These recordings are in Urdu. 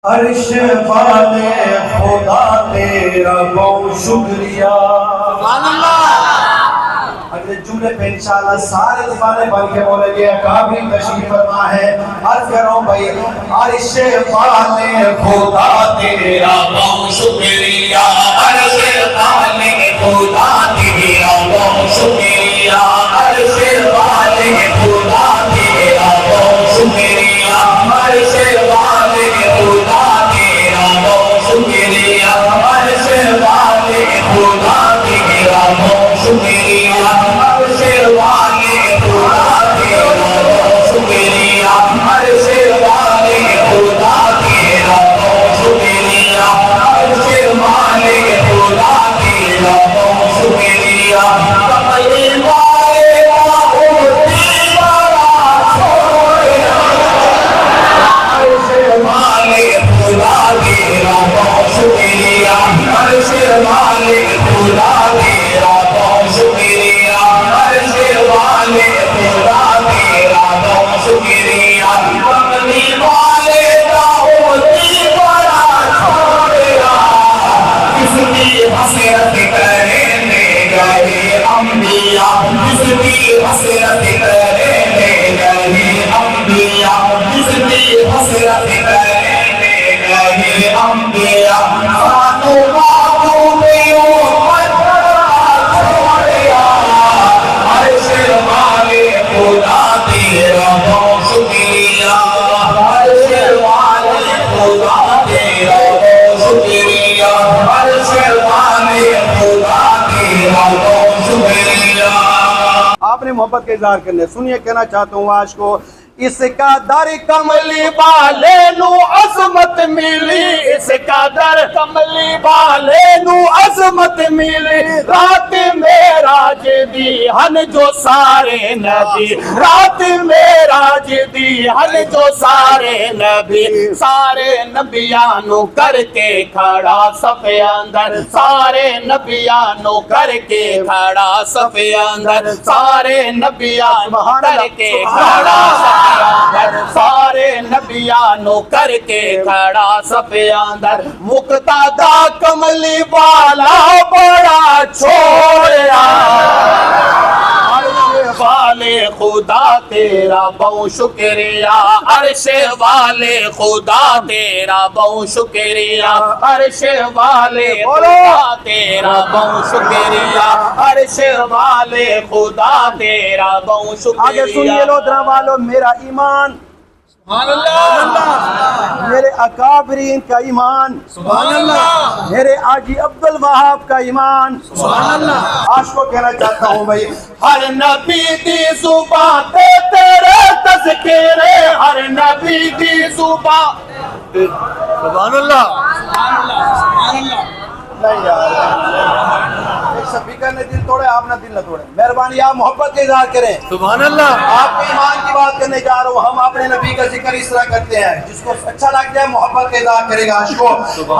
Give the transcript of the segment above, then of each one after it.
عرش والے خدا تیرا بہت شکریہ. سبحان اللہ. اگلے جملے پہ انشاءاللہ سارے زبانیں بن کے بولیں گے. کافی تشریف فرما ہے. عرض کر رہا ہوں بھائی, عرش والے خدا تیرا بہت شکریہ. عرش والے خدا تیرا بہت شکریہ. عرش والے خدا تیرا بہت شکریہ. عرش والے خدا تیرا بہت شکریہ. عرش والے خدا تیرا بہت شکریہ. عرش والے خدا تیرا بہت شکریہ. عرش والے خدا تیرا بہت شکریہ. عرش والے خدا تیرا بہت شکریہ. کملی والے بہت بڑا چھوڑا. عرش والے خدا تیرا بہت شکریہ. عرش والے خدا تیرا بہت شکریہ. عرش والے خدا تیرا بہت شکریہ. کملی والے بہت بڑا چھوڑا. کس کی حسرت کرنے گئے انبیاء. کس کی حسرت کرنے گئے انبیاء. کس کی حسرت کرنے گئے انبیاء. ساتو محبوب امت چھوڑیا. عرش والے خدا تیرا بہت شکریہ. عرش والے خدا تیرا بہت شکریہ. عرش والے خدا تیرا بہت شکریہ. آپ نے محبت کا اظہار کرنا ہے. سنیے, کہنا چاہتا ہوں آج کو, اس کا در کملی والے نو عظمت ملی. اس کا در کملی والے نو عظمت ملی. رات معراج دی ہن جو سارے نبی. رات معراج دی ہن جو سارے نبی. سارے نبیاں نو کر کے کھڑا صف اندر. سارے نبیاں نو کر کے کھڑا صف اندر. سارے نبیاں نو کر کے کھڑا صف اندر. سارے نبیاں نو کر کے کھڑا صف اندر. مقتدا کملی والا بڑا چھوڑیا. عرش والے خدا تیرا بہت شکریہ. عرش والے خدا تیرا بہت شکریہ. عرش والے خدا تیرا بہت شکریہ. عرش والے خدا تیرا بہت شکریہ. آگے سنیے لودھرا والوں, میرا ایمان سبحان اللہ. میرے اکابرین کا ایمان سبحان اللہ. میرے آجی عبد الوہاب کا ایمان سبحان اللہ. آج کو کہنا چاہتا ہوں بھائی, ہر نبی دی زبان تے تیرے تذکرے. ہر نبی دی زبان سبحان اللہ. سبحان اللہ. سبحان اللہ. نہیں یار, ایک سپیکر نے دل توڑے, آپ نے دل نہ توڑے. مہربانی آپ محبت کا اظہار کریں. سبحان اللہ. آپ کے ایمان کی بات کرنے جا رہا ہوں. ہم اپنے نبی کا ذکر اس طرح کرتے ہیں, جس کو اچھا لگ جائے محبت کا اظہار کرے گا. آج کو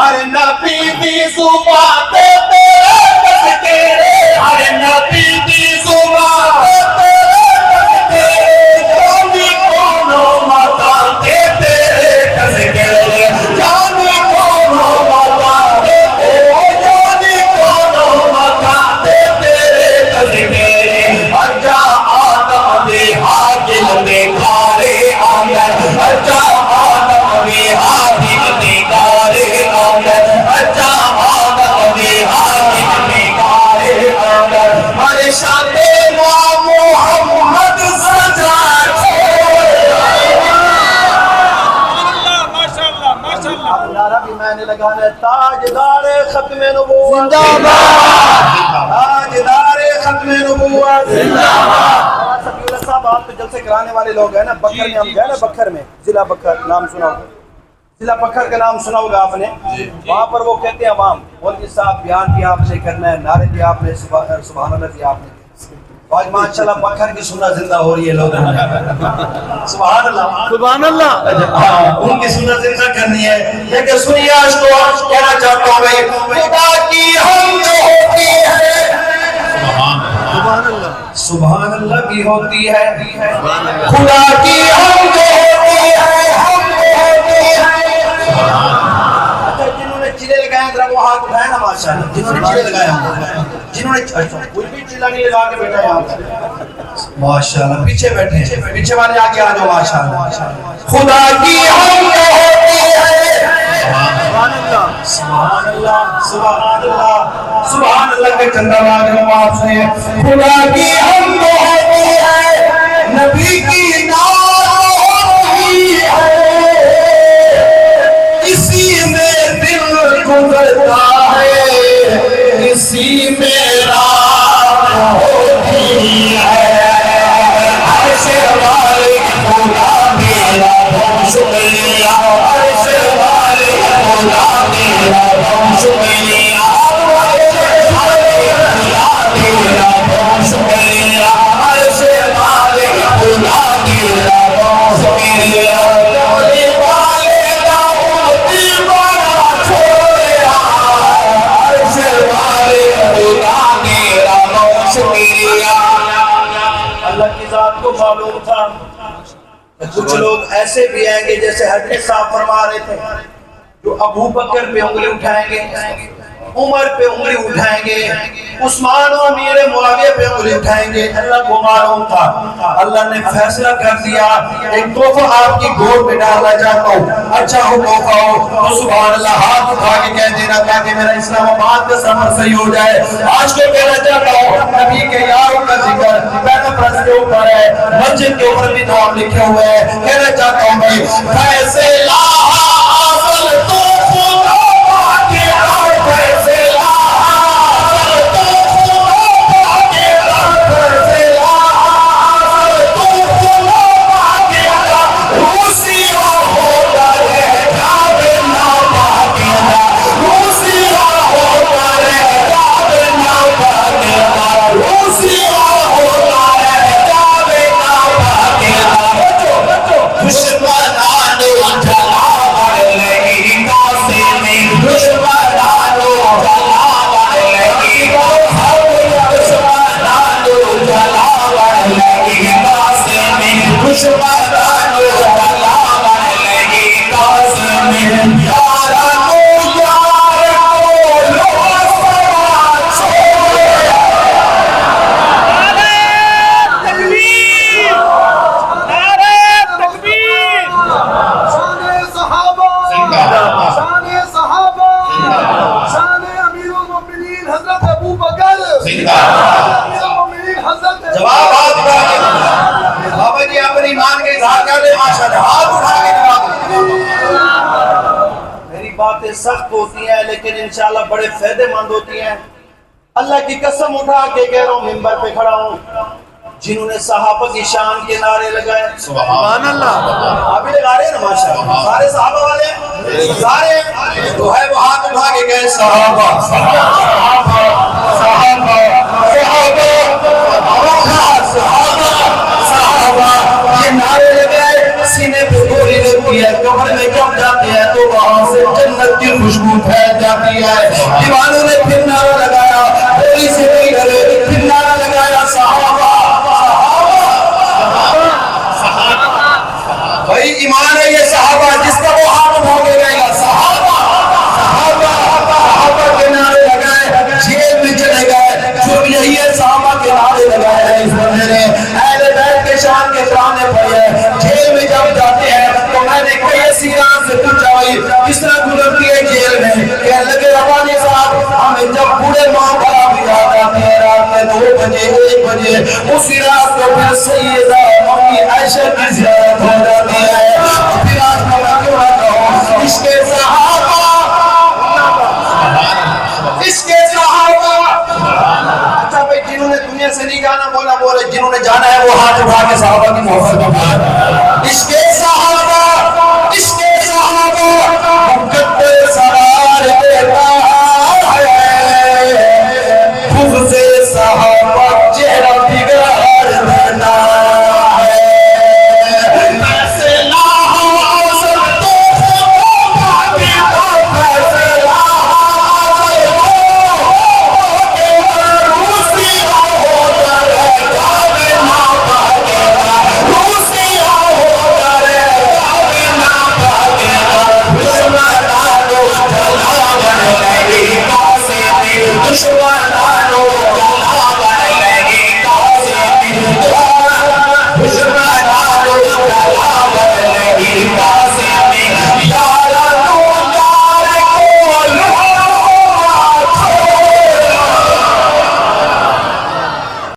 ہر نبی دی زبان تے تیرے تذکرے. ہر نبی دی زبان تے تیرے تذکرے. جانی کونو متا تے تیرے تذکرے. جانی کونو متا تے جانی کونو متا تے تیرے تذکرے. اجا آدم دے حاکم دے کارے آمد. اجا آدم دے حاکم دے کارے آمد. اجا آدم دے حاکم دے کارے آمد. ہر شان محمد سجا نعرہ بھی میں نے لگانا ہے, تاجدار ختم نبوت زندہ باد. تاجدار ختم نبوت زندہ باد. سبی اللہ صاحب, آپ تو جلسے کرانے والے لوگ ہیں نا. بکر میں ہم گئے نا, بکر میں, ضلع بکر نام سنا ہوگا. ضلع بکر کا نام سنا ہوگا آپ نے. وہاں پر وہ کہتے ہیں عوام, مولوی صاحب بیان بھی آپ نے کرنا ہے, نعرے بھی آپ نے, سبحان اللہ بھی آپ نے. آج ماشاءاللہ بکر کی سنت زندہ ہو رہی ہے لوگ. سبحان اللہ. سبحان اللہ. ان کی سنت زندہ کرنی ہے. لیکن سنیے, آج کو کہنا چاہتا ہوں بھائی, خدا کی حمد ہوتی ہے. سبحان اللہ. سبحان اللہ بھی ہوتی ہے. خدا کی حمد ہوتی ہے. حمد ہوتی ہے. ہاتھ اٹھائے نا ماشاءاللہ، جنہوں نے چلے لگایا، جنہوں نے کوئی بھی چلا نہیں لگا کے بیٹھا یہاں پر ماشاءاللہ، پیچھے بیٹھے، پیچھے والے آگے آ جاؤ ماشاءاللہ. خدا کی ہم ہوتی ہے، سبحان اللہ سبحان اللہ سبحان اللہ سبحان اللہ کے چندہ واجب آپ سے. خدا کی ہم ہوتی ہے، نبی کی نام ہوتی ہے، اسی میں دل گزرتا ہے، اسی میں رات ہوتی ہے. عرش والے خدا میرا بہت شکریہ، عرش والے خدا میرا بہت شکریہ، عرش والے خدا میرا بہت شکریہ، عرش والے خدا میرا بہت شکریہ. اللہ کی ذات کو معلوم تھا کچھ لوگ ایسے بھی آئیں گے جیسے حضرت صاحب فرما رہے تھے، جو ابو بکر پہ انگلی اٹھائیں گے، عمر پہ انگلی اٹھائیں گے، عثمان و امیر معاویہ پہ انگلی اٹھائیں گے. اللہ کو معلوم تھا. اللہ نے فیصلہ کر دیا ایک تحفہ آپ کی گود میں ڈالنا چاہتا ہوں، اچھا ہو تحفہ ہو تو سبحان اللہ ہاتھ اٹھا کے کہہ دینا تاکہ میرا اسلام آباد کا سفر صحیح ہو جائے. آج کو کہنا چاہتا ہوں نبی کے یاروں کا ذکر پہلا پرس کے اوپر ہے، مسجد کے اوپر بھی نام لکھے ہوئے ہیں. کہنا چاہتا ہوں کہ فیصلہ حاصل تو خدا کے فیصلہ حاصل تو خدا کے فیصلہ حاصل تو خدا کے روسی ہوتا ہے جاب ناپاکیزہ، روسی ہوتا ہے جاب ناپاکیزہ، روسی ہوتا ہے جاب ناپاکیزہ. دشمنانو جلاوڑ لگی قاسمی، دشمنانو جلاوڑ لگی، دشمنانو جلاوڑ لگی قاسمی، دشمنانو جلاوڑ لگی قاسمی. یارانو یارانو لو سوال چھوڑے. جواب ہاتھ اٹھا کے بابا جی اپنے ایمان کے اظہار کر لیں ماشاءاللہ، ہاتھ اٹھا کے جواب دیں. میری باتیں سخت ہوتی ہیں لیکن انشاءاللہ بڑے فائدے مند ہوتی ہیں. اللہ کی قسم اٹھا کے کہہ رہا ہوں، منبر پہ کھڑا ہوں، جنہوں نے صحابہ کی شان کے نعرے لگائے، سبحان اللہ، آپ بھی لگا رہے ہیں نا ماشاءاللہ، سارے صحابہ والے ہیں، سارے تو ہے وہ ہاتھ اٹھا کے کہے صحابہ صحابہ صحابہ صحابہ. یہ نعرے لگائے، سینے پہ گولی لگتی ہے، کمر میں جب جاتے ہیں تو وہاں سے جنت کی خوشبو پھیل جاتی ہے. دیوانوں نے پھر نعرہ لگایا، گولی سے نہیں ڈرے، پھر نعرہ لگایا صحابہ صحابہ. بھائی ایمان ہے یہ صحابہ، جس کا وہ ہاتھ اٹھا کے کہے گا صحابہ صحابہ صحابہ کے نعرے لگائے، جیل میں چلے گئے. جو یہی ہے صحابہ کے نعرے لگائے ہیں اس بندے نے، اہل بیت کے شان کے ترانے پڑے ہیں. جیل میں جب جاتے ہیں تو میں نے کئی اسیران سے پوچھا بھائی کس طرح گزرتی ہے جیل میں، کہنے لگے ربانی صاحب ہمیں جب بوڑھے ماں باپ بھی یاد آتے ہیں رات میں 2 بجے 1 بجے، اسی رات کو پھر سیدہ امی عائشہ کی زیارت ہو جاتی